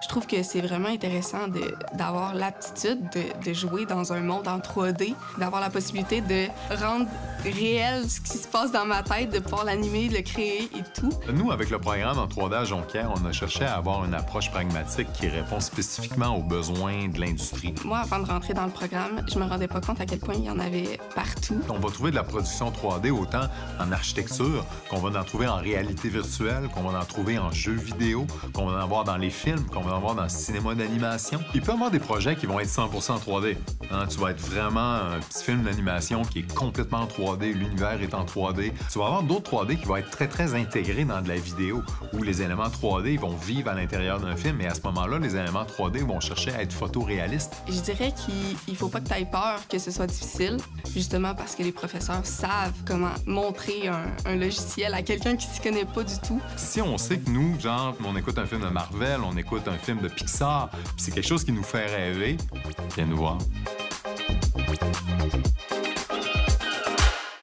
Je trouve que c'est vraiment intéressant d'avoir l'aptitude de jouer dans un monde en 3D, d'avoir la possibilité de rendre réel ce qui se passe dans ma tête, de pouvoir l'animer, le créer et tout. Nous, avec le programme en 3D à Jonquière, on a cherché à avoir une approche pragmatique qui répond spécifiquement aux besoins de l'industrie. Moi, avant de rentrer dans le programme, je me rendais pas compte à quel point il y en avait partout. On va trouver de la production 3D autant en architecture qu'on va en trouver en réalité virtuelle, qu'on va en trouver en jeux vidéo, qu'on va en avoir dans les films, qu'on va en avoir dans le cinéma d'animation. Il peut y avoir des projets qui vont être 100% 3D. Hein? Tu vas être vraiment un petit film d'animation qui est complètement en 3D, l'univers est en 3D. Tu vas avoir d'autres 3D qui vont être très, très intégrés dans de la vidéo, où les éléments 3D vont vivre à l'intérieur d'un film, et à ce moment-là, les éléments 3D vont chercher à être photoréalistes. Je dirais qu'il faut pas que tu aies peur que ce soit difficile, justement parce que les professeurs savent comment montrer un logiciel à quelqu'un qui s'y connaît pas du tout. Si on sait que nous, genre, on écoute un film de Marvel, on écoute un film de Pixar, puis c'est quelque chose qui nous fait rêver, viens nous voir.